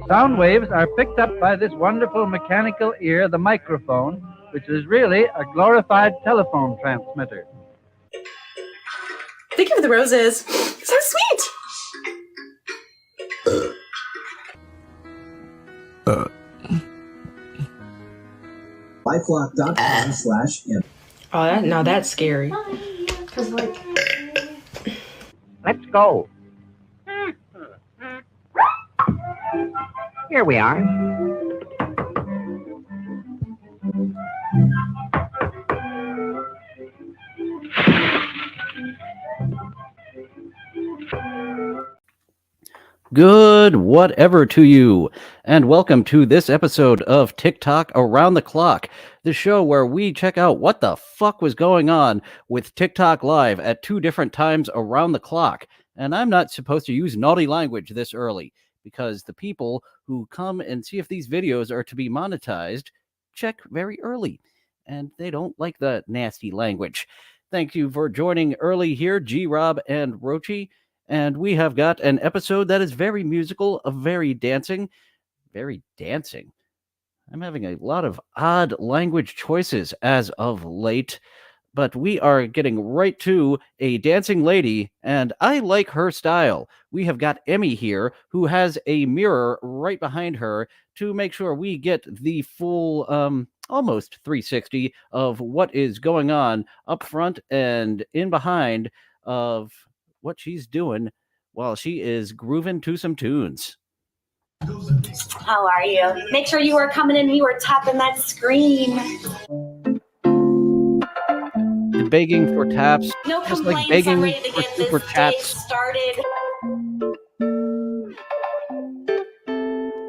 Sound waves are picked up by this wonderful mechanical ear, the microphone, which is really a glorified telephone transmitter. Thank you for the roses. So sweet. LifeLock.com/. Oh, now that's scary. Let's go. Here we are. Good whatever to you, and welcome to this episode of TikTok Around the Clock, the show where we check out what the fuck was going on with TikTok Live at 2 different times around the clock. And I'm not supposed to use naughty language this early, because the people who come and see if these videos are to be monetized check very early, and they don't like the nasty language. Thank you for joining early here, G-Rob and Rochi. And we have got an episode that is very musical, very dancing. I'm having a lot of odd language choices as of late, but we are getting right to a dancing lady, and I like her style. We have got Emmy here, who has a mirror right behind her to make sure we get the full, almost 360 of what is going on up front and in behind of what she's doing while she is grooving to some tunes. How are you? Make sure you are coming in and you are tapping that screen. The begging for taps, No just like complaints. begging I'm ready to for get super this day chats. started.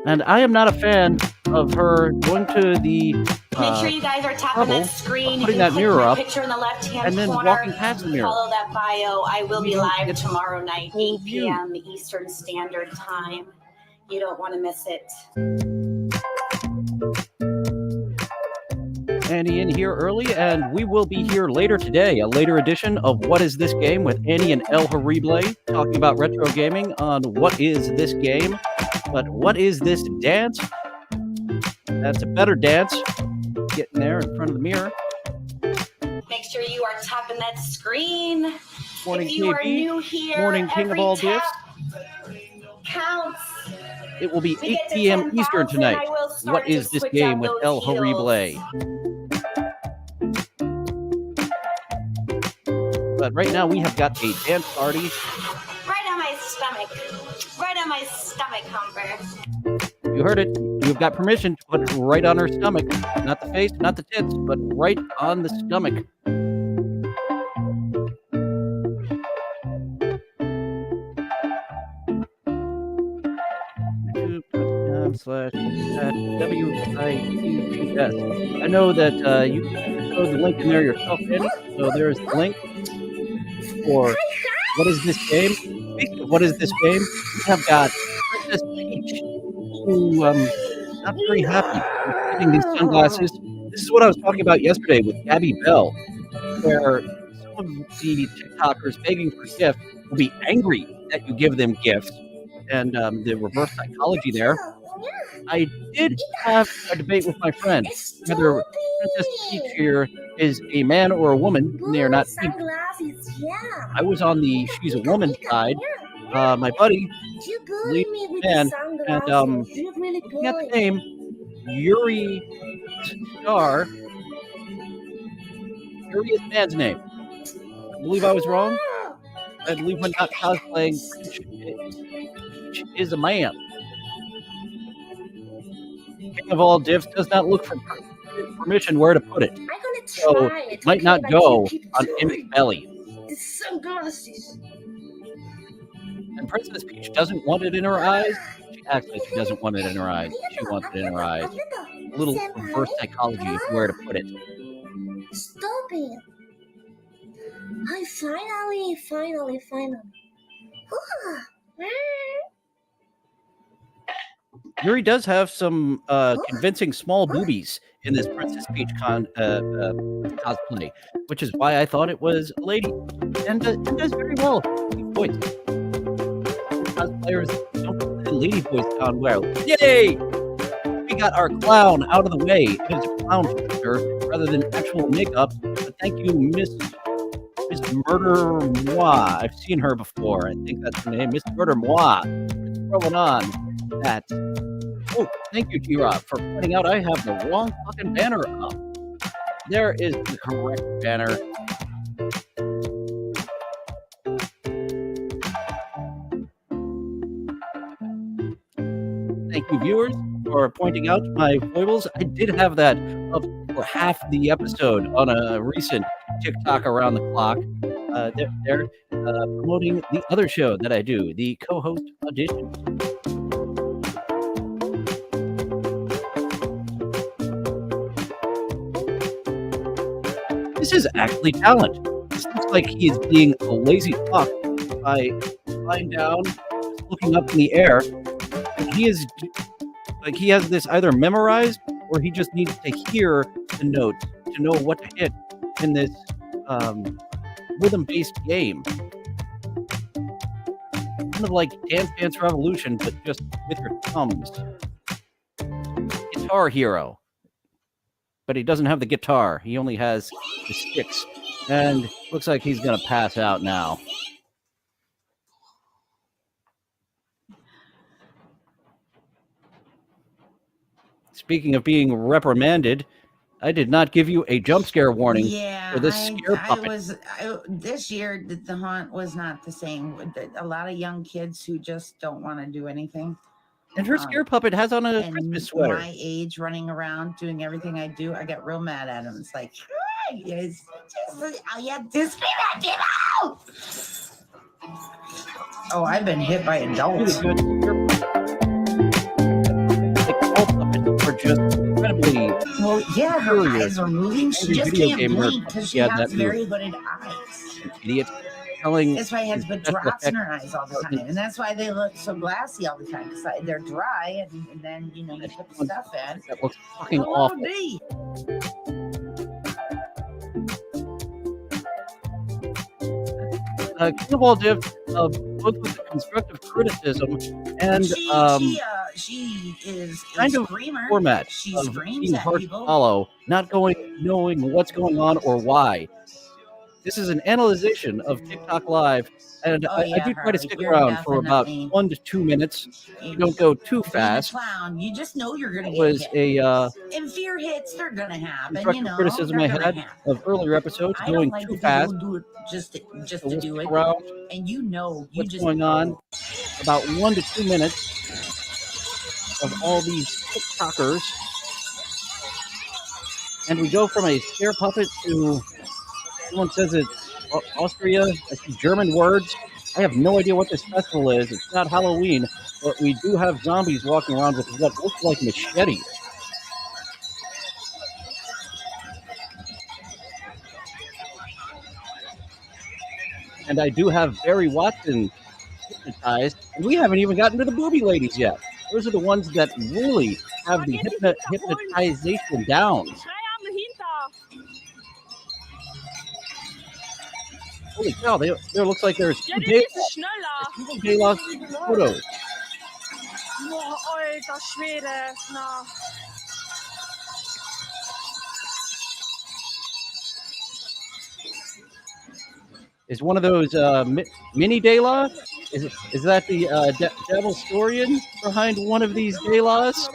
And I am not a fan of her going to the Make sure you guys are tapping trouble that screen. of putting You that can click mirror my up picture in the left-hand and then corner. walking past the mirror. Follow that bio. I will be You don't live get tomorrow night, 8 view. p.m. Eastern Standard Time. You don't want to miss it. Annie in here early, and we will be here later today, a later edition of What Is This Game with Annie and El Horrible, talking about retro gaming on What Is This Game. But what is this dance? That's a better dance. Getting there in front of the mirror. Make sure you are tapping that screen. Morning, if you are KB. new here, Morning, King of every all tap gifts. counts. It will be We 8 get to p.m. 10,000, Eastern tonight. I will start What to is this switch game out with those El heels. Horrible? But right now we have got a dance party. Right on my stomach. Right on my stomach, Humber. You heard it. You've got permission to put it right on her stomach. Not the face, not the tits, but right on the stomach. YouTube.com/WITS. I know that you can throw the link in there yourself, Annie. So there's the link for What Is This Game? Speaking of What Is This Game, we have got Princess Peach, who not very happy with getting these sunglasses. This is what I was talking about yesterday with Gabby Bell, where some of the TikTokers begging for gifts will be angry that you give them gifts, and the reverse psychology there. I did have a debate with my friend whether Princess Peach here is a man or a woman, and they are not pink. I was on the she's a woman side. My buddy, lead man, and looking at the name, Yuri Star. Yuri is man's name. I believe I was wrong. I believe when not cosplaying, Peach is a man. King of all diffs does not look for permission where to put it. So it might not go on Emmy's belly. The sunglasses. And Princess Peach doesn't want it in her eyes. She acts like she doesn't want it in her eyes. She wants it in her eyes. A little reverse psychology of where to put it. Stop it. I finally. Yuri does have some convincing small boobies in this Princess Peach cosplay, which is why I thought it was a lady. And it does very well. Cosplayers don't lady voice gone well. Yay! We got our clown out of the way. It is a clown filter rather than actual makeup. But thank you, Miss Murder Moi. I've seen her before. I think that's her name, Miss Murder Moi. For throwing on that. Oh, thank you, T-Rob, for pointing out I have the wrong fucking banner up. There is the correct banner. Thank you, viewers, for pointing out my foibles. I did have that up for half the episode on a recent TikTok around the clock. They're promoting the other show that I do, the co-host audition. This is actually talent. This looks like he is being a lazy fuck by lying down, looking up in the air. He is like he has this either memorized or he just needs to hear the notes to know what to hit in this rhythm-based game. Kind of like Dance Dance Revolution, but just with your thumbs. Guitar Hero. But he doesn't have the guitar. He only has the sticks. And looks like he's going to pass out now. Speaking of being reprimanded, I did not give you a jump scare warning for this scare puppet. This year, the haunt was not the same. A lot of young kids who just don't want to do anything. And her scare puppet has on a Christmas sweater. My age, running around, doing everything I do, I get real mad at him. It's like, it's just, you have to scream at people! Oh, I've been hit by adults. Really good all puppets are just incredibly yeah, her eyes are moving. She just can't blink because she has very hooded eyes. Idiot. Telling that's why it has been drops in her eyes all the time, and that's why they look so glassy all the time because they're dry, and then you put the stuff in. That looks fucking awful. King of all div, both with the constructive criticism and she is kind of screamer. Format she of screams being at hard people. To follow, not knowing what's going on or why. This is an analyzation of TikTok Live, and I do try to stick around for about 1 to 2 minutes. You don't go too fast. Clown, you just know you're gonna get was hit. And fear hits, they're gonna happen. Criticism I had of earlier episodes going too fast. Do it just to do it. Around and what's going on. About 1 to 2 minutes of all these TikTokers, and we go from a scare puppet to. Someone says it's Austria. I see German words. I have no idea what this festival is. It's not Halloween, but we do have zombies walking around with what looks like machetes. And I do have Barry Watson hypnotized, and we haven't even gotten to the booby ladies yet. Those are the ones that really have the hypnotization down. Holy cow, there looks like there's two Daylost photos. Alter Schwede, na. Is one of those mini Dayla? Is that the devil historian behind one of these Daylas?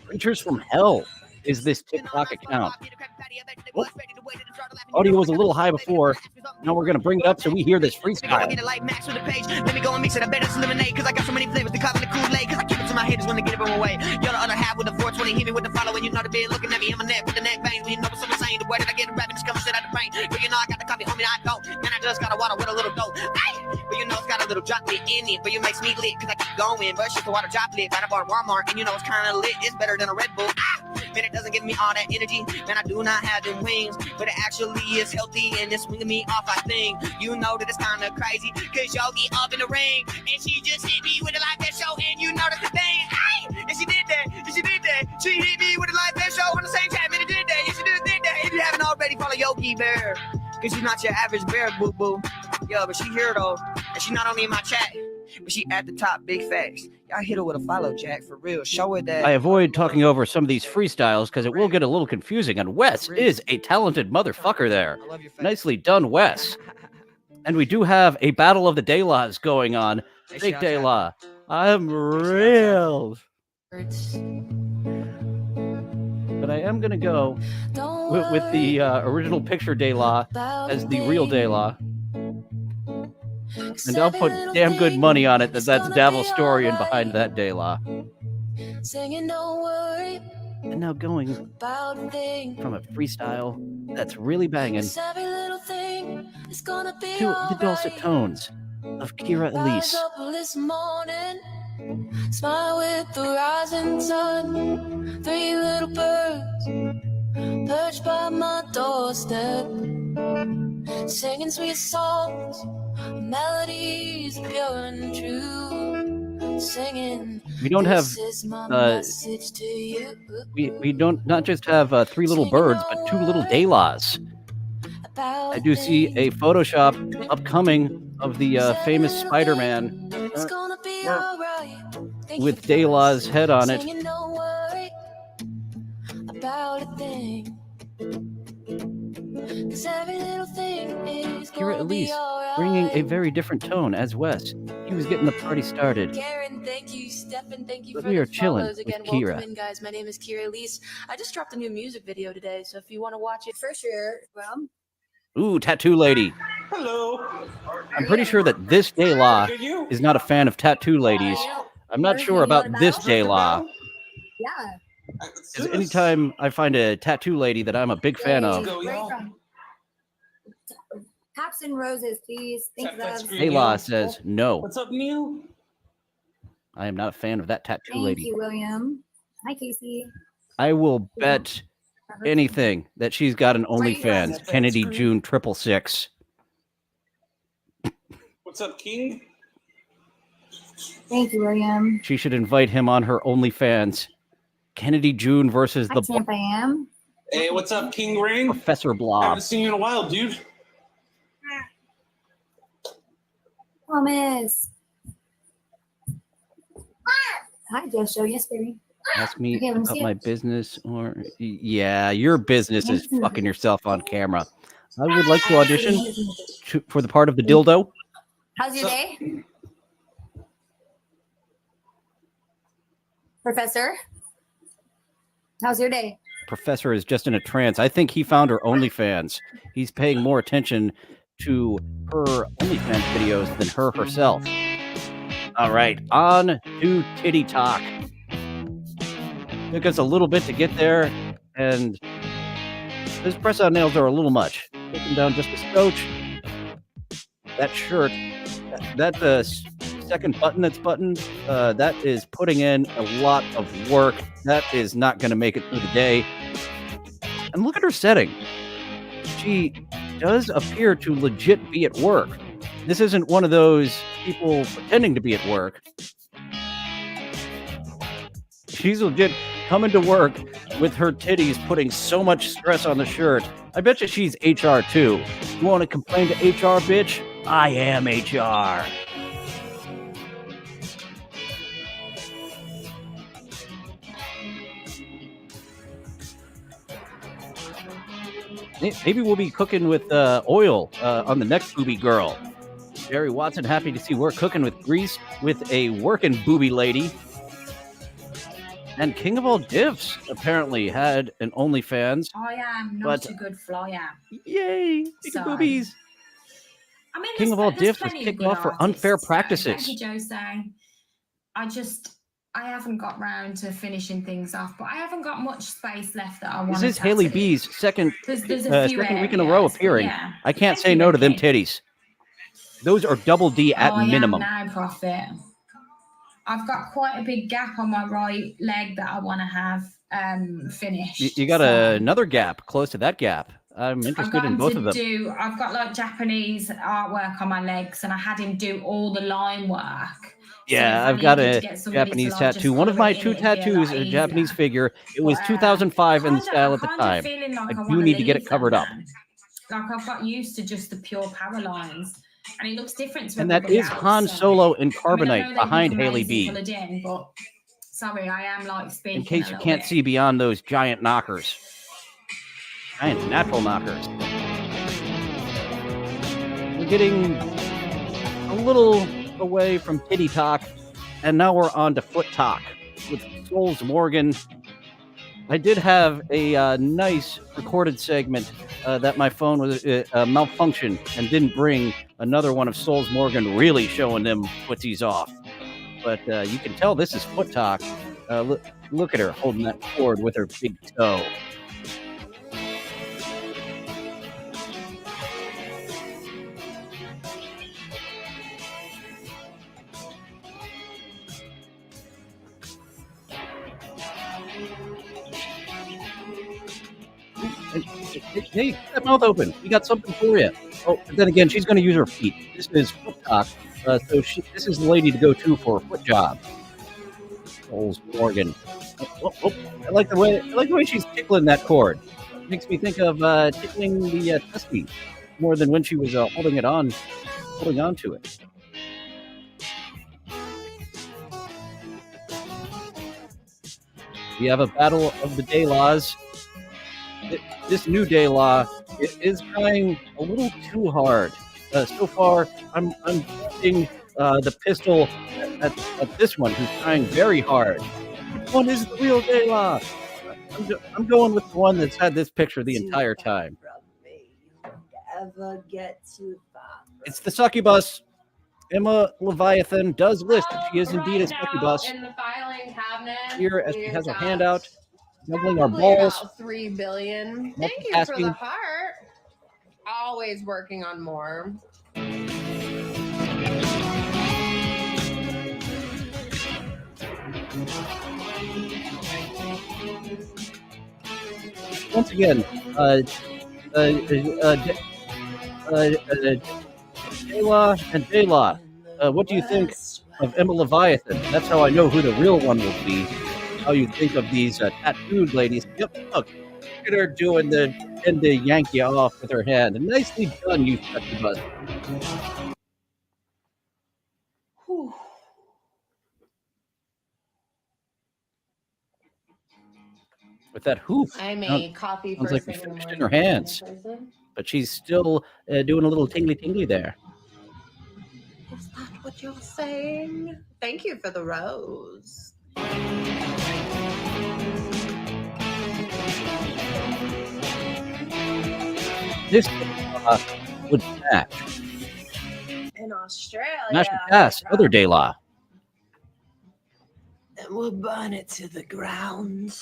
Creatures from Hell is this TikTok account. Oh, audio was a little high before. Now we're going to bring it up so we hear this freestyle. Let me go and mix it. I bet it's lemonade because I got so many flavors to cover the Kool-Aid. Because I keep it to my haters when they get it wrong way. You're the other half with the 420. Hit me with the follow and you know the bed looking at me in my neck with the neck bang. When you know what's saying, the way that I get the rapping just coming straight out the brain. But you know I got the coffee, homie, I don't. And I just got a water with a little dope. Hey! But you know it's got a little chocolate in it. But you makes me lit because I keep going. But it's just a water chocolate. Right about Walmart. And you know it's kind of lit. It's better than a Red Bull. Man, it doesn't give me all that energy. Man, I do not have them wings. But it actually is healthy. And it's swinging me off, I think. You know that it's kind of crazy. Because Yogi up in the ring. And she just hit me with a live best show. And you know that's the thing. Hey! And she did that. And she did that. She hit me with a live best show on the same time. And it did that. And she did that. If you haven't already, follow Yogi Bear. Cause she's not your average bear, boo-boo. Yeah, but she here though. And she not only in my chat, but she at the top, big facts. Y'all hit her with a follow, Jack, for real. Show her that. I avoid talking over some of these freestyles because it will get a little confusing, and Wes is a talented motherfucker there. I love your face. Nicely done, Wes. And we do have a Battle of the Daylaws going on. Big Daylaw. I'm real. But I am going to go with the original picture Daylaw as the real Daylaw. And I'll put damn good money on it that that's Davil Storian behind that Daylaw. And now going from a freestyle that's really banging to the dulcet tones of Kira Elise. Smile with the rising sun. 3 little birds perched by my doorstep, singing sweet songs, melodies pure and true. Singing. We don't have we don't not just have 3 little birds, but 2 little Daylaws. I do see a Photoshop upcoming of the famous Spider-Man with Daylaw's head on it. Kira Elise bringing a very different tone as Wes. He was getting the party started. Thank you, Stefan. Thank you But for we the are chilling follows with again. Kira. Welcome in, guys. My name is Kira Elise. I just dropped a new music video today, so if you want to watch it for sure, well. Ooh, Tattoo Lady. Hello. I'm pretty sure that this Daylaw is not a fan of tattoo ladies. I'm not sure about this Daylaw. Yeah. Because anytime I find a tattoo lady that I'm a big fan of, Caps and roses, please. Think of Daylaw says no. What's up, Neil? I am not a fan of that tattoo Thank lady. you, William. Hi, Casey. I will bet anything that she's got an OnlyFans. Kennedy June 666. What's up, King? Thank you, William. She should invite him on her OnlyFans. Kennedy June versus Hi, the Tampa Am. Hey, what's up, King Rain? Professor Blob. Haven't seen you in a while, dude. Thomas. Hi, Joshua. Yes, baby. Ask me Okay, let me about see my it. business or yeah, your business is fucking yourself on camera. I would like to audition for the part of the dildo. How's your day? Professor? How's your day? Professor is just in a trance. I think he found her OnlyFans. He's paying more attention to her OnlyFans videos than her herself. All right, on to titty talk. Took us a little bit to get there, and those press-on nails are a little much. Take them down just a scotch. That shirt, that second button that's buttoned, that is putting in a lot of work. That is not going to make it through the day. And look at her setting. She does appear to legit be at work. This isn't one of those people pretending to be at work. She's legit coming to work with her titties putting so much stress on the shirt. I bet you she's HR too. You want to complain to HR, bitch? I am HR. Maybe we'll be cooking with oil on the next booby girl. Jerry Watson, happy to see we're cooking with grease with a working booby lady. And King of all divs apparently had an OnlyFans. I am not a good flyer. Yay! Big boobies. I mean, King of all there's divs was plenty of kicked good off for artists, unfair so practices. Thank you, Jose. I haven't got round to finishing things off, but I haven't got much space left that I want This to is Haley tattoo. B's second There's a few second week in a row areas, but appearing. yeah. I can't Thank say you, no to them Becky. titties. Those are double D at I minimum. am now, Prophet. I've got quite a big gap on my right leg that I want to have finished. You got another gap close to that gap. I'm I've interested got in him both to of them. I've got like Japanese artwork on my legs, and I had him do all the line work. Yeah, So if I've got I needed a to get somebody to, Japanese like, just tattoo. One of colour my it in, two it'd be a lot tattoos, a Japanese easier. figure. It was 2005 in the style at the kinda time. feeling like I I do wanna need to get it leave covered them up. now. Like I've got used to just the pure power lines, and it looks different to And that everybody is else, Han so- Solo in I Carbonite know they behind look Haley amazing B. coloured in, but sorry, I am like speaking. In case a you little can't bit. see beyond those giant knockers. Giant natural knockers. We're getting a little away from titty talk, and now we're on to foot talk with Souls Morgan. I did have a nice recorded segment that my phone was malfunctioned and didn't bring another one of Souls Morgan really showing them footsies off. But you can tell this is foot talk. Look at her holding that cord with her big toe. Hey, keep that mouth open. We got something for you. Oh, but then again, she's going to use her feet. This is foot talk. So this is the lady to go to for a foot job. Souls Morgan. Oh, I like the way she's tickling that cord. Makes me think of tickling the testes more than when she was holding on to it. We have a battle of the Daylaws. This new Daylaw is trying a little too hard. So far, I'm getting the pistol at this one, who's trying very hard. Which one is the real Daylaw? I'm going with the one that's had this picture the entire time. Never get too far. It's the succubus. Emma Leviathan does list that she is indeed a succubus. In the filing cabinet, Here, as she has her hand out, juggling our probably balls. about 3 billion. Thank you for Multitasking. the heart. Always working on more. Once again, Daylaw and Daylaw. What do you think of Emma Leviathan? That's how I know who the real one will be. How you think of these tattooed ladies. Yep, look at her doing the and to yank you off with her hand. And nicely done, you succubus. With that hoof. I made coffee Sounds first like we thing in the finished in morning. her hands. But she's still doing a little tingly there. Is that what you're saying? Thank you for the rose. This would match. In Australia. Match would pass other Daylaw. And we'll burn it to the ground.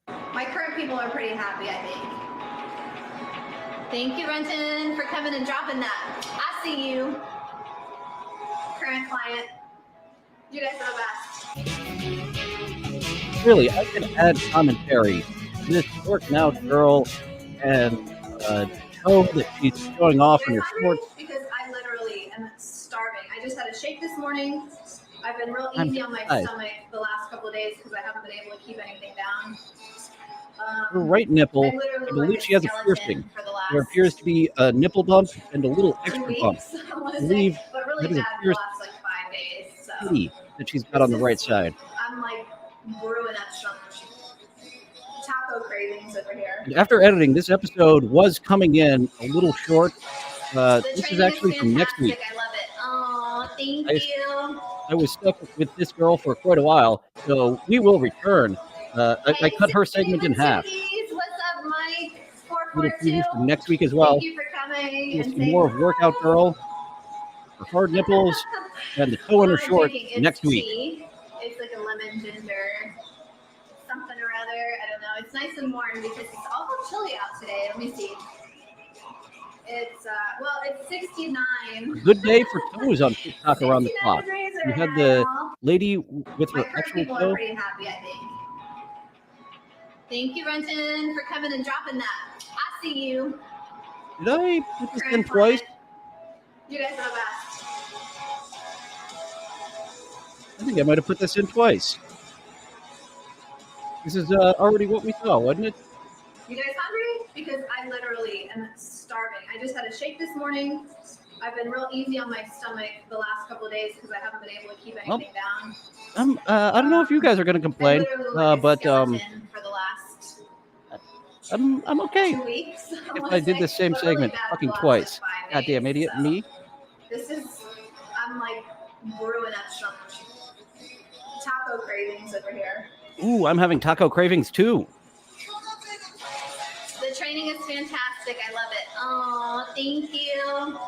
My current people are pretty happy, I think. Thank you, Renton, for coming and dropping that. I see you. Current client. You guys are the best. Really, I can add commentary to this working out girl and toe that she's showing off in her shorts. Because I literally am starving. I just had a shake this morning. I've been real I'm easy on my tired. stomach the last couple of days because I haven't been able to keep anything down. Her right nipple, I'm literally I believe like a she has a skeleton piercing. for the last There appears to be a nipple bump and a little 2 extra weeks, bump. I want I to believe say, but really that is a bad for the pierced last like 5 days. So titty that she's got on the right side. I'm like brewing up some taco cravings over here. And after editing, this episode was coming in a little short. This is actually from next week. I love it. Oh, thank I- you. I was stuck with this girl for quite a while, so we will return. I cut her segment in half. Cookies, what's up, Mike? Little 442. preview from next week as well. Thank you for coming. We'll and see saying more of Workout Girl, her hard nipples, and the toe in her I'm short drinking its next week. tea. It's like a lemon ginger something or other. I don't know. It's nice and warm because it's awful chilly out today. Let me see. It's well, it's 69. Good day for toes on TikTok around the 69 clock. degrees We right had the now. lady with My her current actual people are toe. pretty happy, I think. Thank you, Renton, for coming and dropping that. I see you. Did I put this in Current twice? You guys are the best. I think I might have put this in twice. This is already what we saw, wasn't it? You guys hungry? because I literally am starving. I just had a shake this morning. I've been real easy on my stomach the last couple of days because I haven't been able to keep anything down. I don't know if you guys are going to complain, but For the last I'm okay 2 weeks. if I did the same segment fucking twice. Goddamn idiot me. This is, I'm like brewing up some taco cravings over here. Ooh, I'm having taco cravings too. The training is fantastic. I love it. Oh, thank you.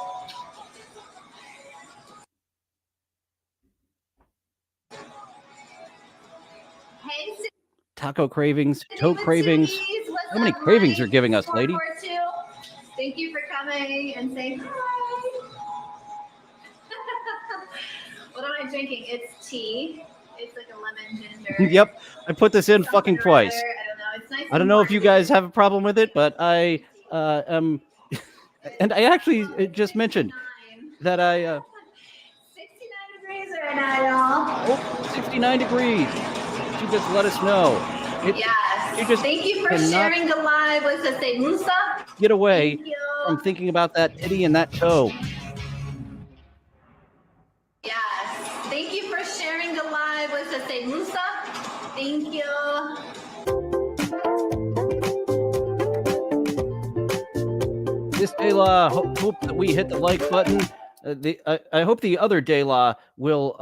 Hey, Taco cravings, toe cravings. How many cravings are giving us, lady? 442. Thank you for coming and saying hi. What am I drinking? It's tea. It's like a lemon ginger. Yep, I put this in fucking twice. I don't know. It's nice. I don't know if you guys have a problem with it, but I am, and I actually just mentioned that I 69 degrees right now, y'all. 69 degrees. You just let us know. Yes. You just Thank you for cannot sharing the live with us, Musa. get away from thinking about that titty and that toe. Yes. Thank you for sharing the live with us, Musa. Thank you. This Dayla, hope that we hit the like button. I hope the other Dayla will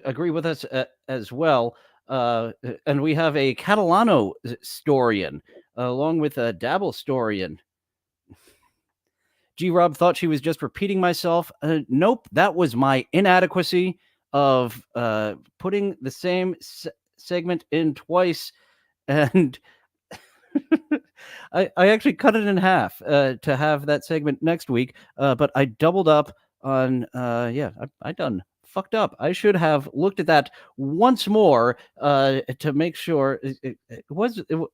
agree with us as well. And we have a Catalano historian along with a Dabble historian. G-Rob thought she was just repeating myself. Nope, that was my inadequacy of putting the same segment in twice. And I actually cut it in half to have that segment next week. But I doubled up on, I done fucked up. I should have looked at that once more to make sure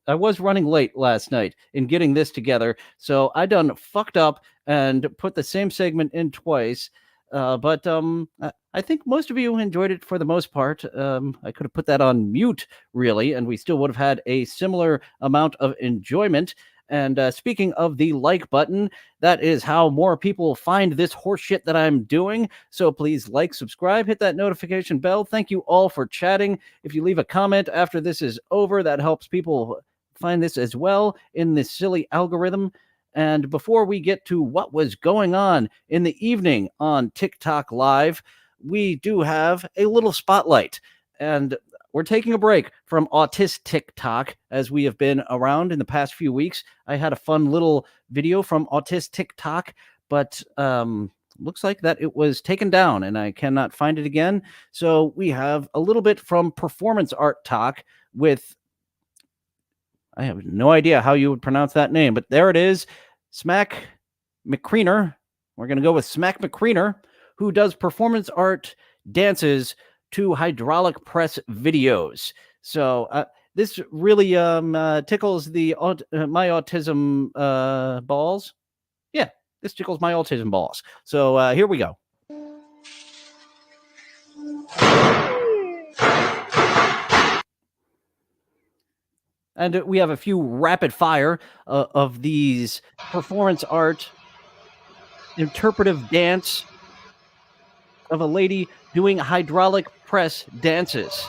I was running late last night in getting this together. So I done fucked up and put the same segment in twice. But I think most of you enjoyed it for the most part. I could have put that on mute, really, and we still would have had a similar amount of enjoyment. And speaking of the like button, that is how more people find this horseshit that I'm doing. So please like, subscribe, hit that notification bell. Thank you all for chatting. If you leave a comment after this is over, that helps people find this as well in this silly algorithm. And before we get to what was going on in the evening on TikTok Live, we do have a little spotlight. And we're taking a break from Autist TikTok as we have been around in the past few weeks. I had a fun little video from Autist TikTok, but looks like that it was taken down and I cannot find it again. So we have a little bit from Performance Art Talk with, I have no idea how you would pronounce that name, but there it is. Smack McCreener. We're going to go with Smack McCreener, who does performance art dances to hydraulic press videos. So this really tickles the my autism balls. Yeah, this tickles my autism balls. So here we go. And we have a few rapid fire of these performance art interpretive dance of a lady doing hydraulic press dances.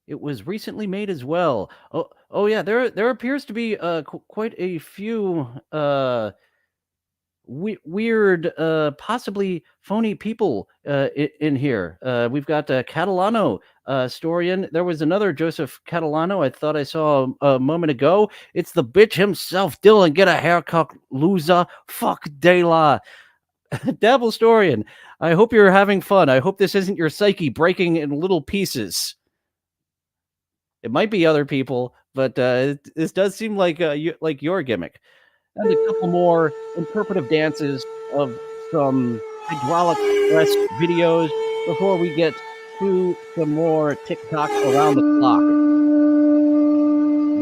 It was recently made as well. Oh yeah, there appears to be quite a few weird, possibly phony people in here. We've got Catalano historian. There was another Joseph Catalano I thought I saw a moment ago. It's the bitch himself, Dylan. Get a haircut, loser. Fuck De La. Dabble historian. I hope you're having fun. I hope this isn't your psyche breaking in little pieces. It might be other people, but this does seem like your gimmick. And a couple more interpretive dances of some hydraulic press videos before we get to some more TikTok around the clock.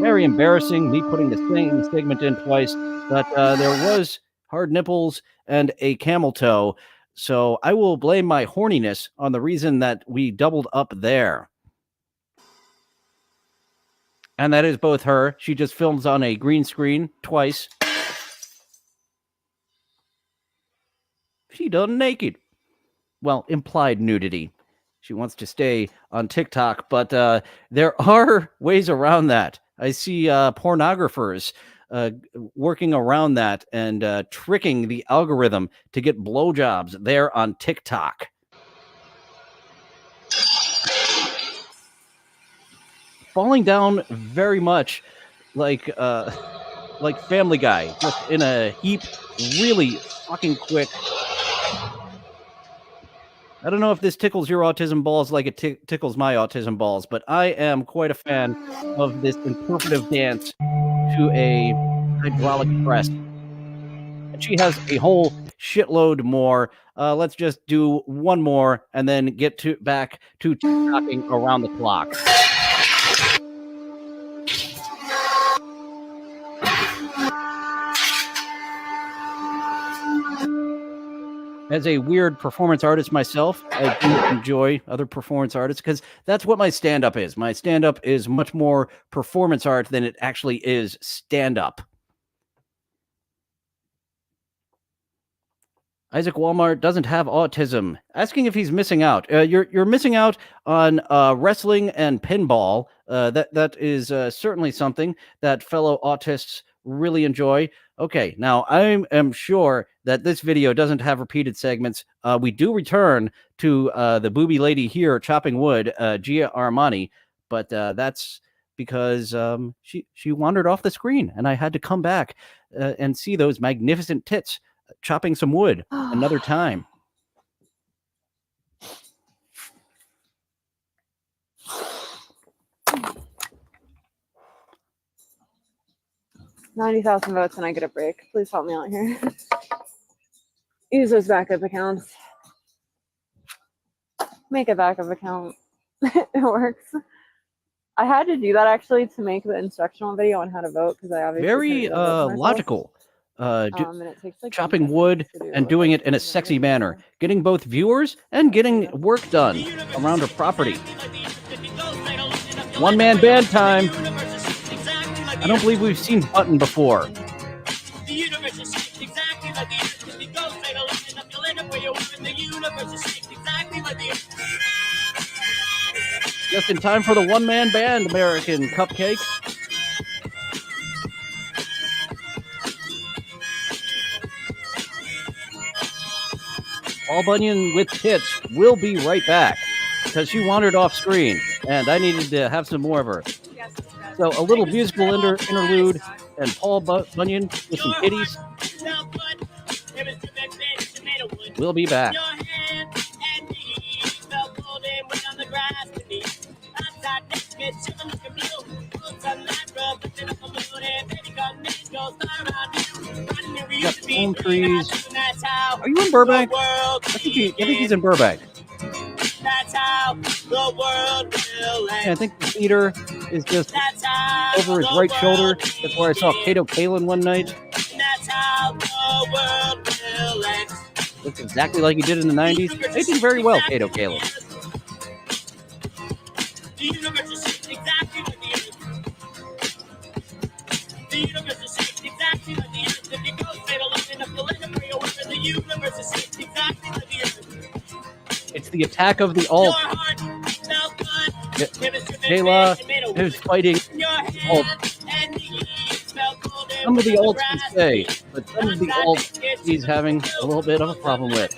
Very embarrassing, me putting the same segment in twice, but there was hard nipples and a camel toe. So I will blame my horniness on the reason that we doubled up there. And that is both her. She just films on a green screen twice. She done naked. Well, implied nudity. She wants to stay on TikTok, but there are ways around that. I see pornographers working around that and tricking the algorithm to get blowjobs there on TikTok. Falling down very much like Family Guy, just in a heap, really fucking quick. I don't know if this tickles your autism balls like it tickles my autism balls, but I am quite a fan of this interpretive dance to a hydraulic press. And she has a whole shitload more. Let's just do one more and then get back to TikToking around the clock. As a weird performance artist myself, I do enjoy other performance artists because that's what my stand-up is. My stand-up is much more performance art than it actually is stand-up. Isaac Walmart doesn't have autism. Asking if he's missing out. You're missing out on wrestling and pinball. That is certainly something that fellow autists really enjoy. Okay, now I am sure that this video doesn't have repeated segments. We do return to the booby lady here chopping wood, Gia Armani, but that's because she wandered off the screen, and I had to come back and see those magnificent tits chopping some wood another time. $90,000 votes and I get a break. Please help me out here. Use those backup accounts. Make a backup account. It works. I had to do that actually to make the instructional video on how to vote because I obviously very logical. And it takes like chopping wood and doing it in a sexy manner, getting both viewers and getting work done around her property. One-man band time. I don't believe we've seen Button before. Just in time for the one-man band, American Cupcake. Paul Bunyan with tits will be right back because she wandered off screen and I needed to have some more of her. So a little musical interlude and Paul Bunyan with some titties. We'll be back. Got palm trees. Are you in Burbank? I think he's in Burbank. That's how the world will end. I think the theater is just over his right shoulder. That's where I saw Kato Kalin one night. That's how the world will end. Looks exactly like he did in the 90s. They did very well, Kato Kalin. The universe is shaped exactly like the earth. The universe is shaped exactly like the earth. If you go straight along enough, you'll end up where you're working. The universe is shaped exactly like the earth. It's the attack of the alt. Jayla is fighting alt. Some of the alts can say, but some of the alts he's having a little bit of a problem with.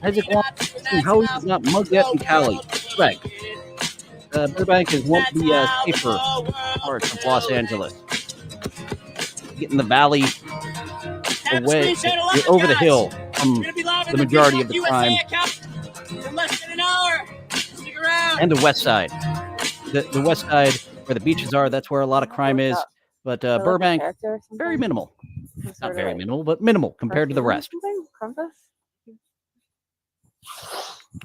Isaac wants to see how he's not mugged yet in Cali. Right. Burbank is one of the safer parts of Los Angeles. Get in the valley. Away, you're over the hill from the majority of the crime, and the west side. The west side where the beaches are, that's where a lot of crime is. But Burbank, very minimal. Not very minimal, but minimal compared to the rest.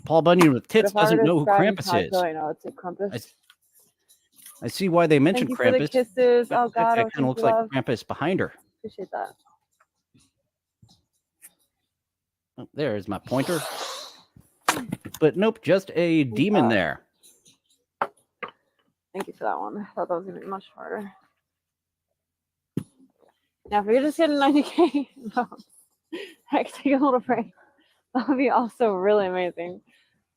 Paul Bunyan with tits doesn't know who Krampus is. I know it's a Krampus. I see why they mentioned Krampus. Kisses. Oh God, it kind of looks like Krampus behind her. Appreciate that. Oh, there's my pointer. But nope, just a demon there. Thank you for that one. I thought that was going to be much harder. Now, if we could just get a 90K votes, I could take a little break. That would be also really amazing.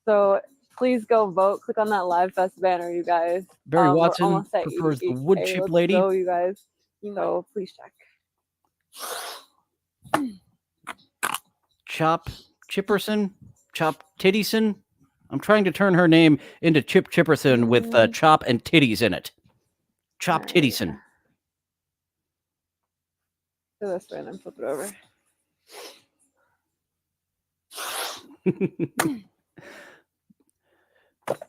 So please go vote. Click on that Live Fest banner, you guys. Barry We're Watson almost at prefers the 88K. wood chip Let's lady. go, you guys. So please check. Chop Chipperson? Chop Tittyson? I'm trying to turn her name into Chip Chipperson with chop and titties in it. Chop Tittyson. Go this way and then flip it over.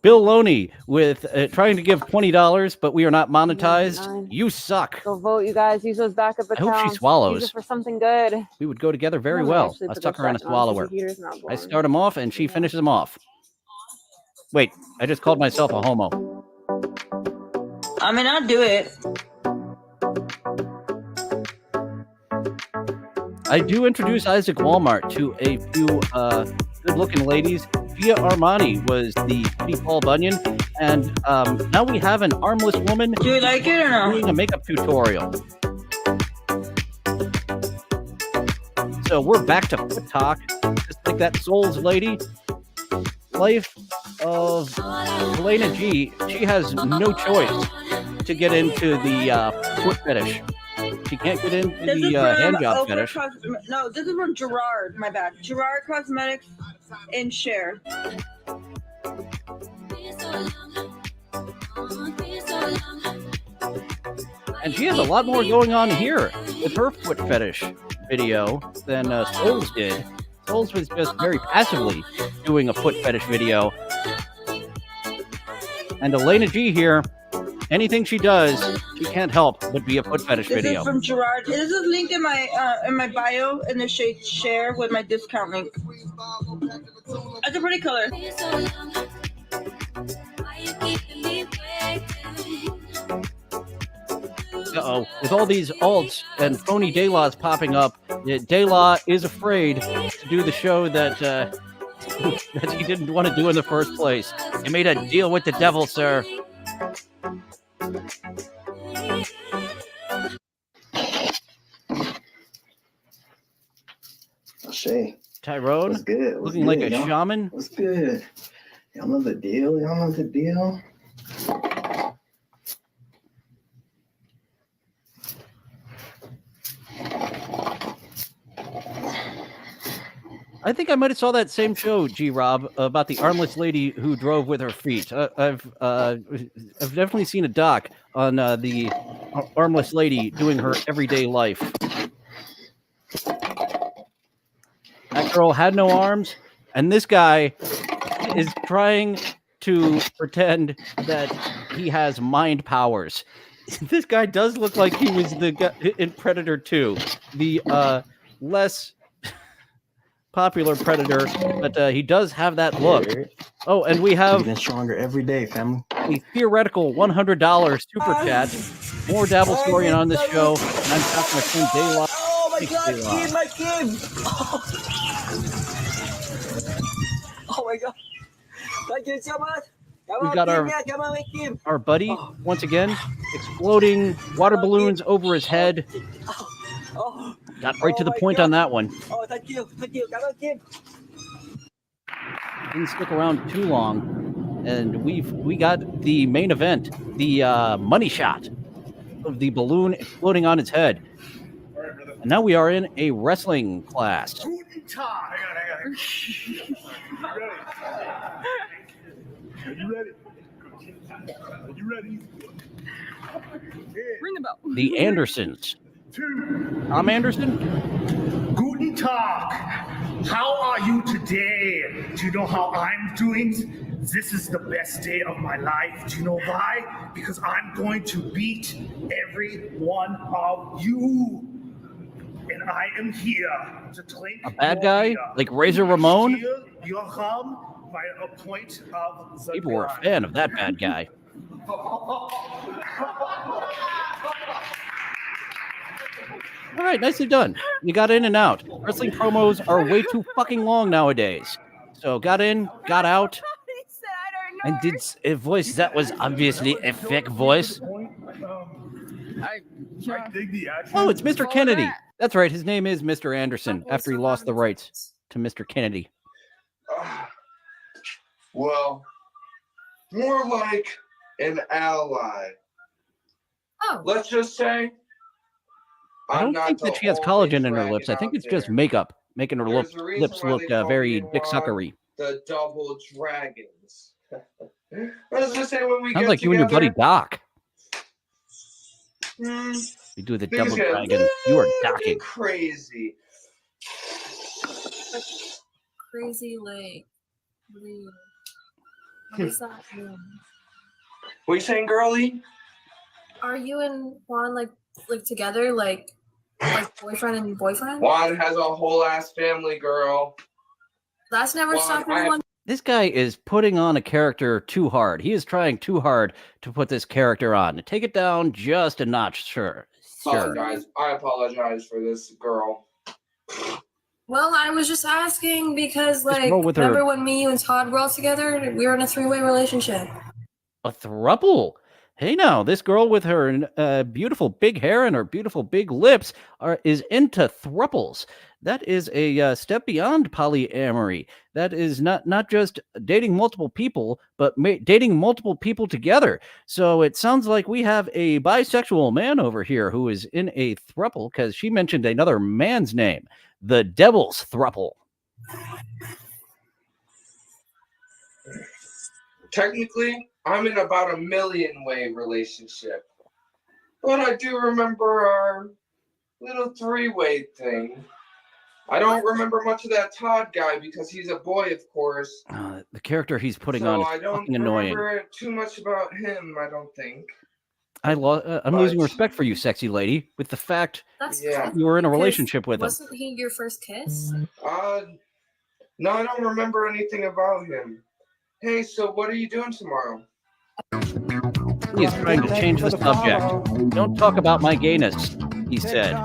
Bill Loney with trying to give $20, but we are not monetized. You suck. Go vote, you guys. Use those backup I accounts. hope she swallows. Use it for something good. We would go together very I'm well. actually Let's put tuck this her in a back on because swallower. the heater's not I blowing. start him off and she finishes him off. Wait, I just called myself a homo. I mean, I'll do it. I do introduce Isaac Walmart to a few good-looking ladies. Gia Armani was the Kitty Paul Bunyan, and now we have an armless woman. Do you like it or no? Doing a makeup tutorial. So we're back to foot talk, just like that Souls lady. Life of Elena G. She has no choice to get into the foot fetish. She can't get into This is the from hand job Over fetish. No, this is from Gerard. My bad. Gerard Cosmetics and Share. And she has a lot more going on here with her foot fetish video than Souls did. Souls was just very passively doing a foot fetish video. And Elena G here, anything she does, she can't help but be a foot fetish This video. is from Gerard. This is linked in my bio in the shade Share with my discount link. That's a pretty color. Uh-oh. With all these alts and phony Daylaws popping up, Daylaw is afraid to do the show that that he didn't want to do in the first place. He made a deal with the devil, sir. Shay. Tyrone, What's good? What's looking like good, a y'all? shaman. What's good? Y'all know the deal? Y'all know the deal? I think I might have saw that same show, G-Rob, about the armless lady who drove with her feet. I've definitely seen a doc on the armless lady doing her everyday life. That girl had no arms, and this guy is trying to pretend that he has mind powers. This guy does look like he was the guy in Predator 2, the less popular Predator, but he does have that look. Oh, and we have getting stronger every day, family. A theoretical $100 super chat. More Dabble Storian on this show. And I'm talking with Kim Daylock. Oh my God, Kim, my Kim! Oh my God! Thank you so much. We got our buddy once again exploding water balloons over his head. Got right to the point on that one. Oh, thank you, come on, Kim. Didn't stick around too long, and we got the main event, the money shot of the balloon exploding on its head. And now we are in a wrestling class. Are you ready? Are you ready? Ring the bell. The Andersons. Tom Anderson? Guten Tag. How are you today? Do you know how I'm doing? This is the best day of my life. Do you know why? Because I'm going to beat every one of you. And I am here to drink A bad your guy? beer. Like Razor Ramon? Steal your rum by a point of the People were a fan of that bad guy. All right, nicely done. You got in and out. Wrestling promos are way too fucking long nowadays. So got in, got out. And did a voice that was obviously a fake voice. I dig the action. Oh, it's Mr. Kennedy. That's right. His name is Mr. Anderson after he lost the rights to Mr. Kennedy. Well, more like an ally. Oh. Let's just say. I don't think that she has collagen in her lips. I think it's just makeup making her lips look very dick suckery. The double dragons. Let's just say when we Sounds get like you and your buddy together, Doc. hmm, You do the things double get dragon. You are very docking. crazy. Crazy like what does that mean? What you saying, girlie? Are you and Juan like together like boyfriend and boyfriend? Juan has a whole ass family, girl. That's never Juan, stopped I have- anyone. This guy is putting on a character too hard. He is trying too hard to put this character on. Take it down just a notch, sure. Oh, guys, I apologize for this girl. Well, I was just asking because like roll with her. remember when me, you, and Todd were all together? We were in a 3-way relationship. A throuple. Hey now, this girl with her beautiful big hair and her beautiful big lips is into thruples. That is a step beyond polyamory. That is not just dating multiple people, but dating multiple people together. So it sounds like we have a bisexual man over here who is in a thruple because she mentioned another man's name, the Devil's Thruple. Technically, I'm in about a 1,000,000-way relationship. But I do remember our little 3-way thing. I don't remember much of that Todd guy because he's a boy, of course. The character he's putting So on I is don't fucking annoying. remember too much about him, I don't think. I'm losing respect for you, sexy lady, with the fact you were in a relationship with him. Wasn't he your first kiss? No, I don't remember anything about him. Hey, so what are you doing tomorrow? He is trying to change the subject. Don't talk about my gayness, he said.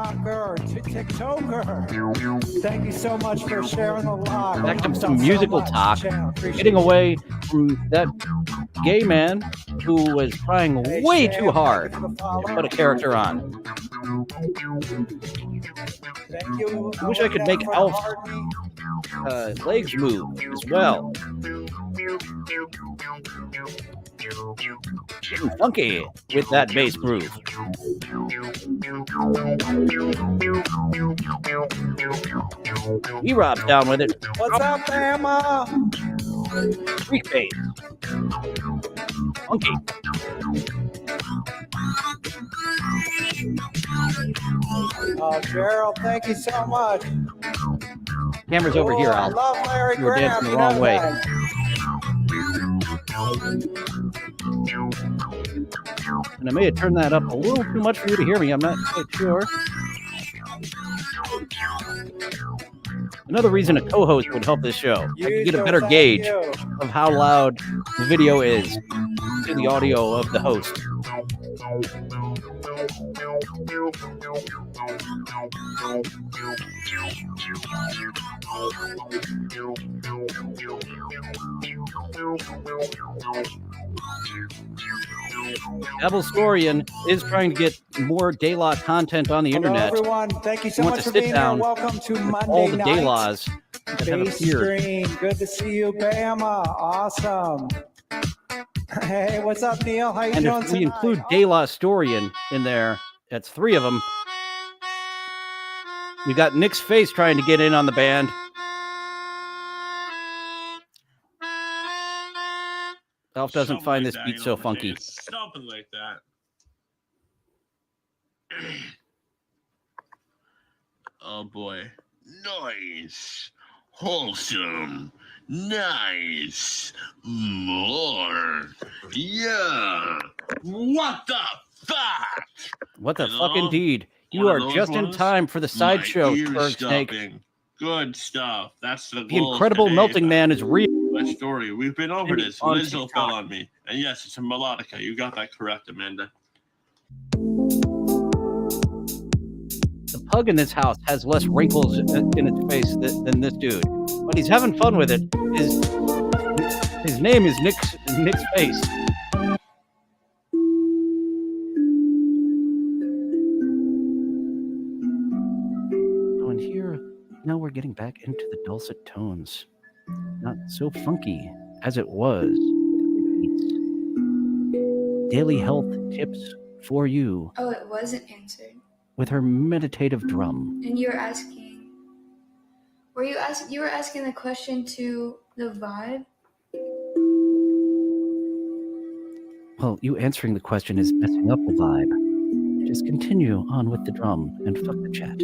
TikToker. Thank you so much for sharing the live. Back to some musical talk. Getting away from that gay man who was trying way too hard to put a character on. Thank you. I wish I could make Elf's legs move as well. Getting funky with that bass groove. E-Rob's down with it. What's up, Emma? Freak bass. Funky. Oh, Gerald, thank you so much. Camera's over here, I Al. love Larry You were Graham. dancing the you wrong know way. that. And I may have turned that up a little too much for you to hear me. I'm not quite sure. Another reason a co-host would help this show. I could get a better gauge of how loud the video is to the audio of the host. Devilstorian is trying to get more Daylaw content on the Hello, internet. everyone. Thank you so He much wants to for sit being down here. Welcome to with Monday all the night. Daylaws that have Base appeared. stream. Good to see you, Bama. Awesome. Hey, what's up, Neil? How you And doing if we tonight? include Daylawstorian in there, that's 3 of them. We got Nick's face trying to get in on the band. Elf doesn't find this beat so funky. Something like that. Oh boy. Nice. Wholesome. Nice. More. Yeah. What the fuck? What the Hello? fuck indeed? You One are of those just in ones? time for the sideshow, My ear Bergsnake. stopping. Good stuff. That's the The goal incredible today. melting man is real. My story. We've been over And this. on Lizzo TikTok. fell on me. And yes, it's a melodica. You got that correct, Amanda. The pug in this house has less wrinkles in its face than this dude, but he's having fun with it. His name is Nick's Face. Oh, and here now we're getting back into the dulcet tones, not so funky as it was. Daily health tips for you. Oh, it wasn't answered. With her meditative drum. And you were asking, you were asking the question to the vibe? Well, you answering the question is messing up the vibe. Just continue on with the drum and fuck the chat.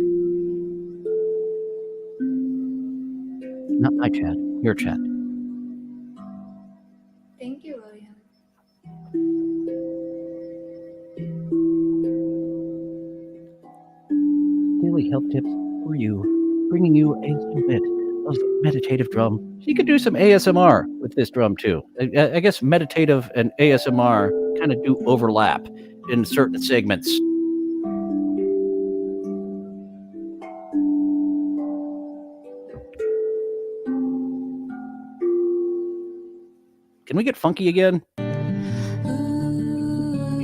Not my chat, your chat. Thank you, William. Daily health tips for you, bringing you a little bit of meditative drum. You could do some ASMR with this drum too. I guess meditative and ASMR kind of do overlap in certain segments. Can we get funky again? We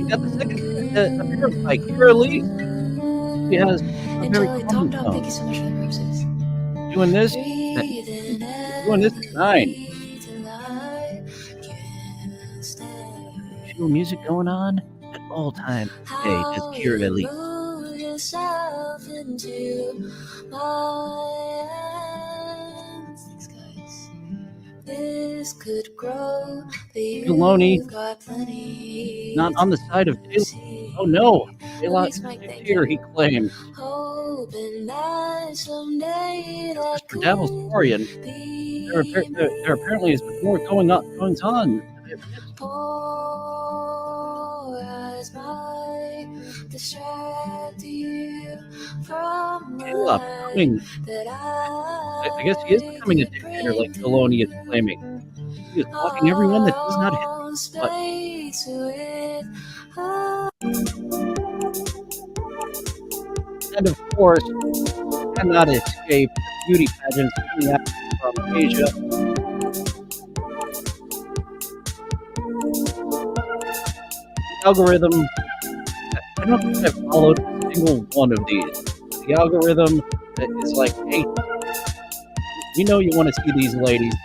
got the second appearance by Kira Lee. She has a very common tone. Thank you so much for the roses. Doing this at 9. Chill music going on at all times. Hey, it's Kira Lee. This could grow. Filoni, not on the side of Taylor. Oh no, Taylor here, he claims. Mr. Davosorian, there apparently is more goings on. Caleb coming. I guess he is becoming a dictator like Filoni is claiming. He is blocking everyone that does not hit the button. And of course, cannot escape beauty pageants coming out from Asia. The algorithm, I don't think I've followed a single one of these. The algorithm is like, hey, we know you want to see these ladies.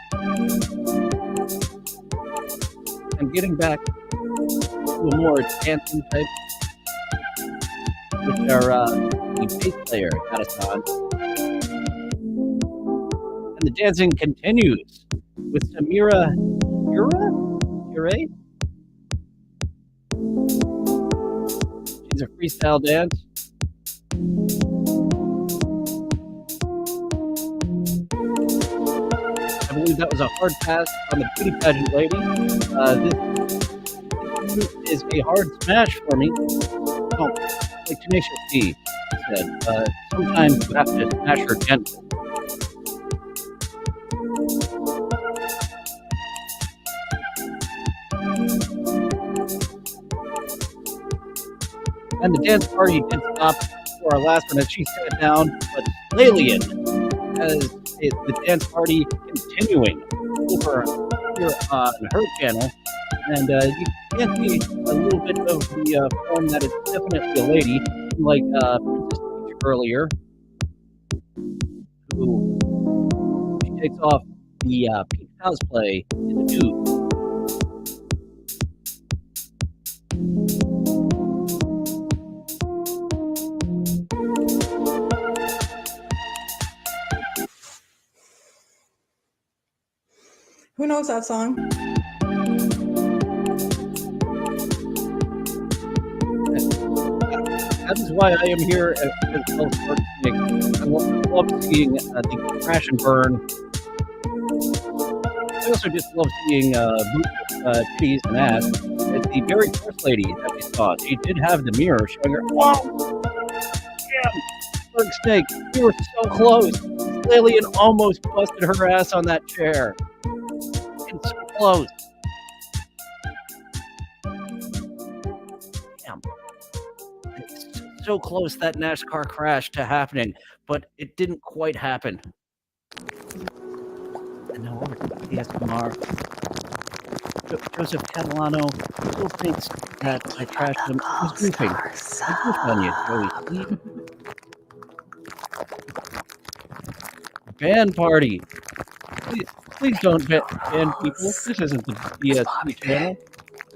And getting back to a more dancing type, which are the bass player got us on. And the dancing continues with Samira Ure? She's a freestyle dance. I believe that was a hard pass on the beauty pageant lady. This is a hard smash for me. Oh, like Tenacious D said, sometimes you have to smash her gently. And the dance party did stop for our last one as she sat down, but Lalian has the dance party continuing over here on her channel. And you can see a little bit of the form that is definitely a lady, like Princess Peach earlier, who she takes off the Peach cosplay in the nude. Who knows that song? That is why I am here at Ellsworth Snake. I love seeing the crash and burn. I also just love seeing titties and ass. It's the very first lady that we saw. She did have the mirror showing her. Whoa! Damn! Berg Snake, we were so close. Lillian almost busted her ass on that chair. It's so close. Damn. It's so close, that NASCAR crash, to happening, but it didn't quite happen. And now over to ASMR. Joseph Catalano still thinks that I trashed him. He's goofing. I goofed on you, Joey. Ban party. Please don't ban people. This isn't the BSC channel.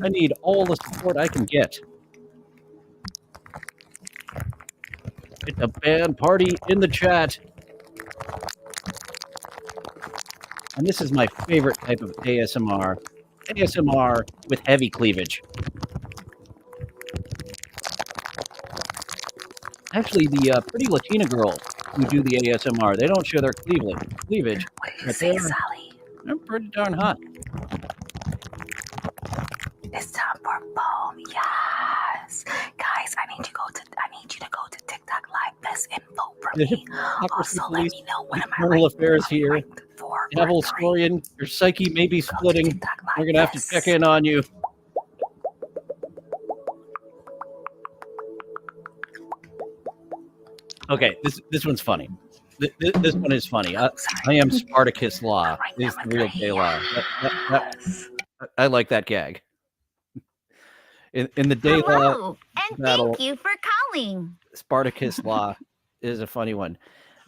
I need all the support I can get. It's a ban party in the chat. And this is my favorite type of ASMR. ASMR with heavy cleavage. Actually, the pretty Latina girls who do the ASMR, they don't show their cleavage. But they're pretty darn hot. It's time for boom. Yes, guys, I need you to go to TikTok Live. Best info for me. Also, let me know when am I Internal ranked affairs here. 4 Devil or 3. Historian, your psyche may be splitting. We're gonna have to check in on you. Okay, this one's funny. This one is funny. I am Spartacus Law. Is the real gay law. I like that gag. In the day law battle, Thank you for calling. Spartacus Law is a funny one.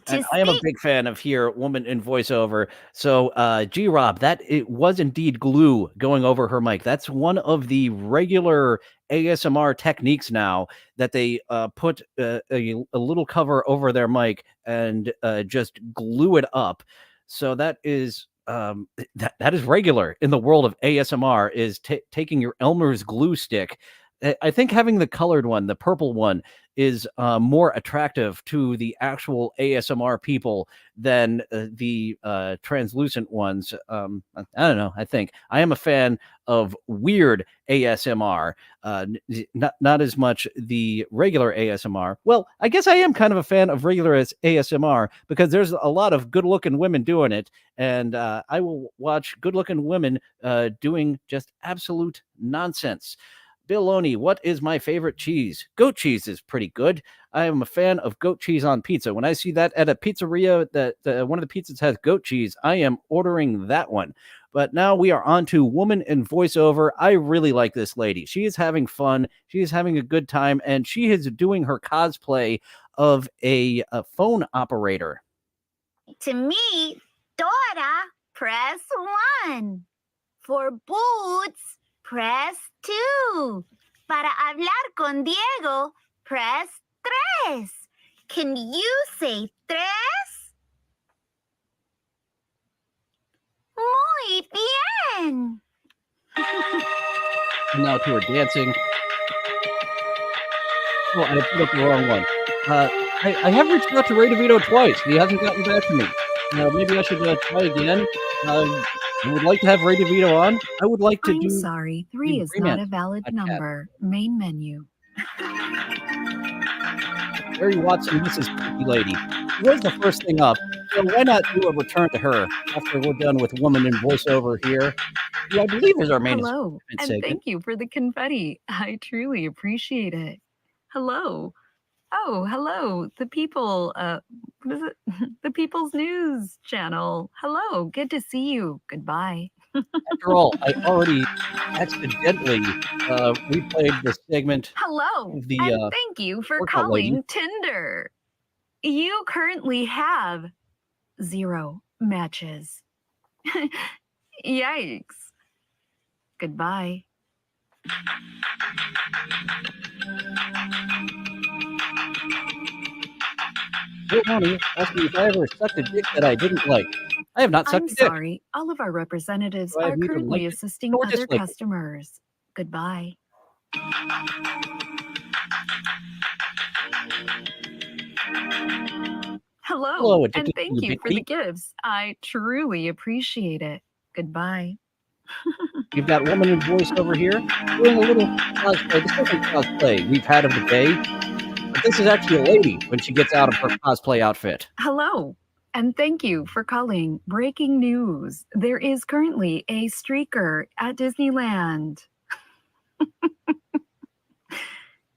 And I am a big fan of Here, Woman in Voiceover. So, G-Rob, that it was indeed glue going over her mic. That's one of the regular ASMR techniques now, that they put a little cover over their mic and just glue it up. So that is that is regular in the world of ASMR, is taking your Elmer's glue stick. I think having the colored one, the purple one, is more attractive to the actual ASMR people than the translucent ones. I don't know. I think I am a fan of weird ASMR, not as much the regular ASMR. Well, I guess I am kind of a fan of regular ASMR because there's a lot of good-looking women doing it, and I will watch good-looking women doing just absolute nonsense. Bill Loney, what is my favorite cheese? Goat cheese is pretty good. I am a fan of goat cheese on pizza. When I see that at a pizzeria that one of the pizzas has goat cheese, I am ordering that one. But now we are on to Woman in Voiceover. I really like this lady. She is having fun. She is having a good time, and she is doing her cosplay of a phone operator. To meet Dora, press 1. For boots, press 2. Para hablar con Diego, press 3. Can you say 3? Muy bien. And now to her dancing. Oh, I put up the wrong one. I have reached out to Ray DeVito twice. He hasn't gotten back to me. Maybe I should try again. I would like to have Ray DeVito on. I would like to I'm do. sorry, 3 is not a valid number. Main menu. Mary Watson, Mrs. Pinky Lady. She was the first thing up. So why not do a return to her after we're done with Woman in Voiceover here? Who I believe is our main Hello, and segment. thank you for the confetti. I truly appreciate it. Hello. Oh, hello. The people, what is it? The People's News channel. Hello. Good to see you. Goodbye. After all, I already accidentally replayed the segment. Hello, of the, and thank you for workout calling lady. Tinder. You currently have 0 matches. Yikes. Goodbye. Bill Loney asked me if I ever sucked a dick that I didn't like. I have not sucked I'm a dick. sorry. All of our representatives Do I are neither currently like it assisting nor other dislike it? customers. Goodbye. Hello, Hello, and addicted thank to you for the Bikini. gifts. I truly appreciate it. Goodbye. You've got Woman in Voiceover here doing a little cosplay. The second cosplay we've had of the day. But this is actually a lady when she gets out of her cosplay outfit. Hello, and thank you for calling Breaking News. There is currently a streaker at Disneyland.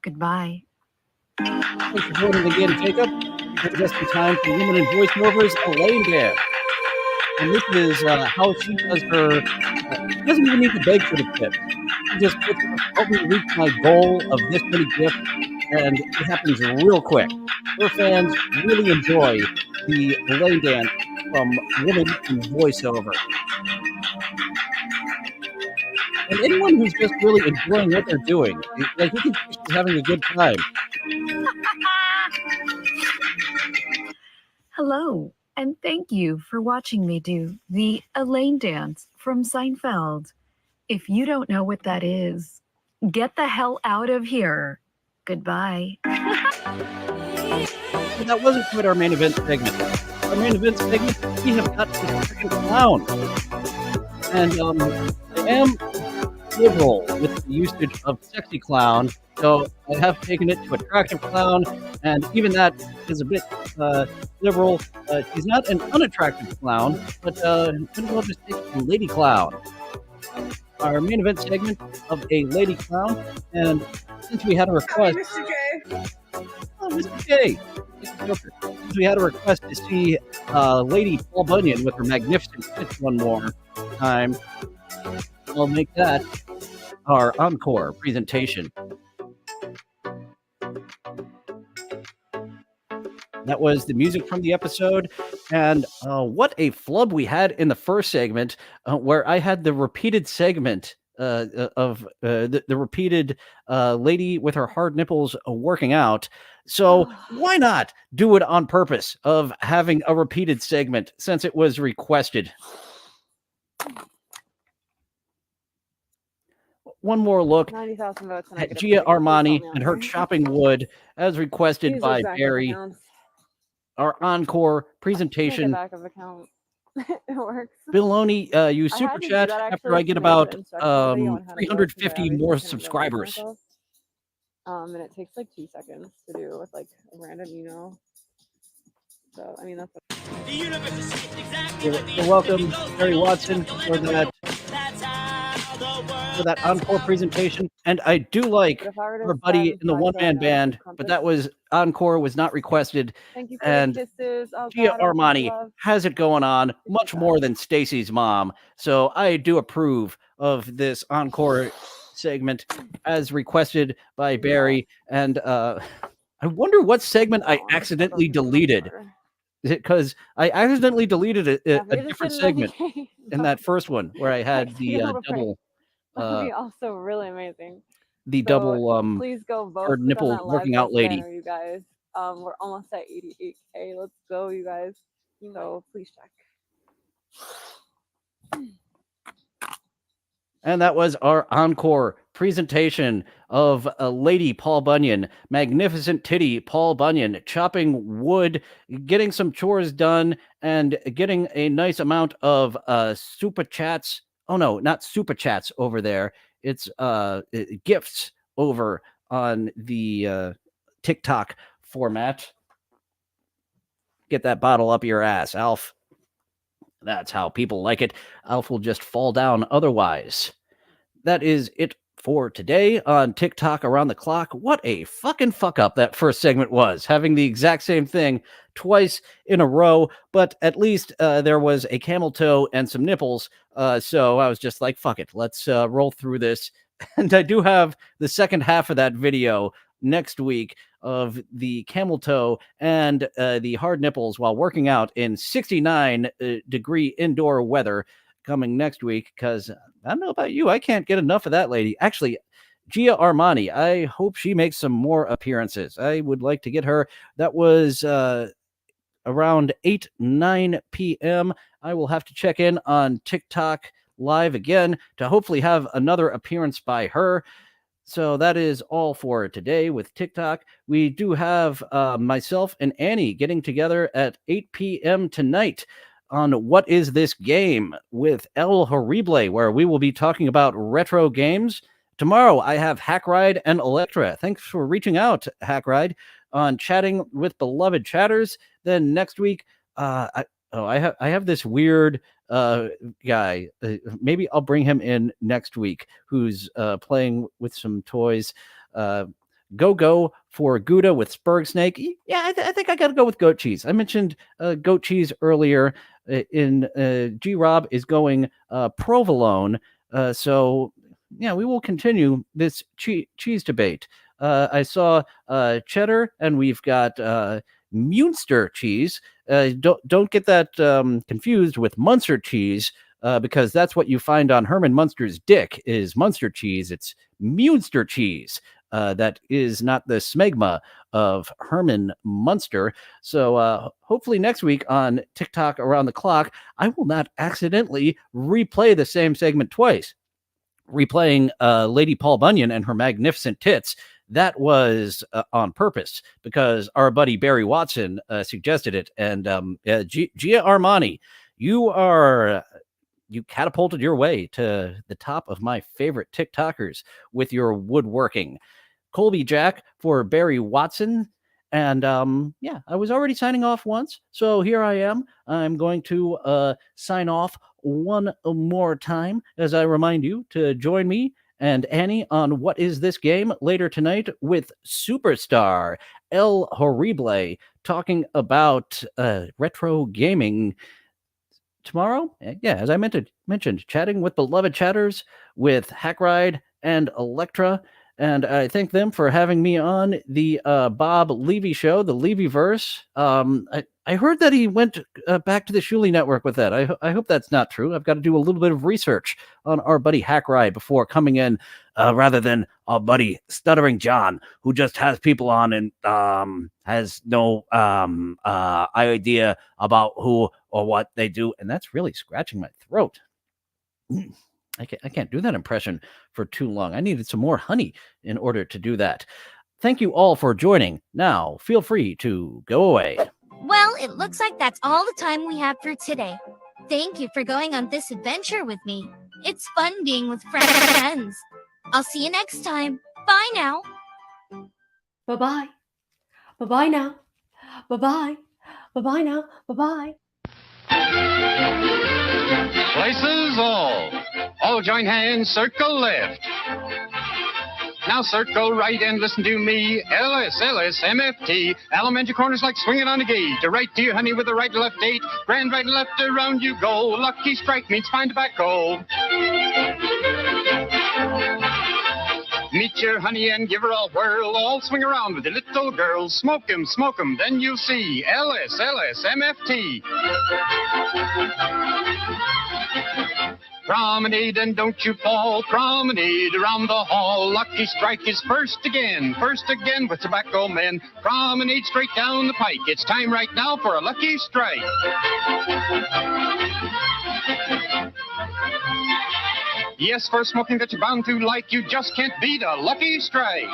Goodbye. Thanks for joining again, Jacob. You're just in time for Limited Voiceovers, Elaine Dance. And this is how she does her. She doesn't even need to beg for the gift. She just puts, help me reach my goal of this many gifts, and it happens real quick. Her fans really enjoy the Elaine Dance from Women in Voiceover. And anyone who's just really enjoying what they're doing, like you can see she's having a good time. Hello, and thank you for watching me do the Elaine Dance from Seinfeld. If you don't know what that is, get the hell out of here. Goodbye. Well, that wasn't quite our main event segment. Our main event segment, we have got the freaking clown. And I am liberal with the usage of sexy clown, so I have taken it to attractive clown, and even that is a bit liberal. She's not an unattractive clown, but might as well just take a lady clown. Our main event segment of a lady clown, and since we had a request, Mr. J. Oh, Mr. J. Since we had a request to see Lady Paul Bunyan with her magnificent tits one more time, I'll make that our encore presentation. That was the music from the episode, and what a flub we had in the first segment, where I had the repeated segment of the repeated lady with her hard nipples working out. So why not do it on purpose of having a repeated segment since it was requested? One more look 90,000 votes. And I at get a Gia pretty good Armani result and now. her chopping wood as requested Use by those backup Barry. accounts. Our encore Make a presentation. backup account. It works. Biloni, you I super had to do chat that after actually I get to make about the instructional video on how to go, 350 because I more obviously couldn't do it subscribers. myself. And it takes like 2 seconds to do with like a random email. So I mean that's. You're welcome, Barry Watson, for that encore presentation. And I do like But if I were to our buddy send in the my one-man phone band, compass- but that was encore was not requested. Thank you for And the kisses. Oh, Gia God, I'm so Armani loved. has it going on much more than Stacy's mom. So I do approve of this encore segment as requested by Barry. And I wonder what segment I accidentally deleted. Because I accidentally deleted a different segment in that first one where I had the double That would be also really amazing. the So double please go vote. hard Click on nipple that live working out best lady. banner, you guys. We're almost at 88K. Let's go, you guys. So please check. And that was our encore presentation of Lady Paul Bunyan, magnificent titty Paul Bunyan, chopping wood, getting some chores done, and getting a nice amount of super chats. Oh no, not super chats over there. It's gifts over on the TikTok format. Get that bottle up your ass, Alf. That's how people like it. Alf will just fall down otherwise. That is it for today on TikTok Around the Clock. What a fucking fuck up that first segment was, having the exact same thing twice in a row, but at least there was a camel toe and some nipples, so I was just like, fuck it, let's roll through this. And I do have the second half of that video next week of the camel toe and the hard nipples while working out in 69 degree indoor weather coming next week, because I don't know about you, I can't get enough of that lady. Actually, Gia Armani, I hope she makes some more appearances. I would like to get her. That was around 9 p.m. I will have to check in on TikTok live again to hopefully have another appearance by her. So that is all for today with TikTok. We do have myself and Annie getting together at 8 p.m. tonight on What Is This Game with El Horrible, where we will be talking about retro games. Tomorrow, I have Hackride and Electra. Thanks for reaching out, Hackride, on chatting with beloved chatters. Then next week, I have this weird guy. Maybe I'll bring him in next week, who's playing with some toys. Go for Gouda with Spurg Snake. Yeah, I think I got to go with goat cheese. I mentioned goat cheese earlier. G-Rob is going provolone. So, yeah, we will continue this cheese debate. I saw cheddar, and we've got Munster cheese. Don't get that confused with Munster cheese, because that's what you find on Herman Munster's dick is Munster cheese. It's Munster cheese. That is not the smegma of Herman Munster. So hopefully next week on TikTok Around the Clock, I will not accidentally replay the same segment twice. Replaying Lady Paul Bunyan and her magnificent tits. That was on purpose because our buddy Barry Watson suggested it. And Gia Armani, you catapulted your way to the top of my favorite TikTokers with your woodworking. Colby Jack for Barry Watson. And yeah, I was already signing off once. So here I am. I'm going to sign off one more time as I remind you to join me and Annie on What Is This Game later tonight with Superstar El Horrible talking about retro gaming. Tomorrow, yeah, as I mentioned, chatting with beloved chatters with Hackride and Electra. And I thank them for having me on the Bob Levy show, the Levyverse. I heard that he went back to the Shuli Network with that. I hope that's not true. I've got to do a little bit of research on our buddy Hackride before coming in, rather than our buddy Stuttering John, who just has people on and has no idea about who or what they do. And that's really scratching my throat. I can't do that impression for too long. I needed some more honey in order to do that. Thank you all for joining. Now, feel free to go away. Well, it looks like that's all the time we have for today. Thank you for going on this adventure with me. It's fun being with friends. I'll see you next time. Bye now. Bye-bye. Bye-bye now. Bye-bye. Bye-bye now. Bye-bye. Places all join hands, circle left. Now circle right and listen to me. LS, MFT. Elementary corners like swinging on a gate. To right to your honey with the right left date. Grand right and left around you go. Lucky strike means fine tobacco. Meet your honey and give her a whirl. All swing around with the little girls. Smoke 'em, then you'll see. LS, MFT. Promenade and don't you fall. Promenade around the hall. Lucky strike is first again with tobacco men. Promenade straight down the pike. It's time right now for a lucky strike. Yes, for smoking that you're bound to like, you just can't beat a lucky strike.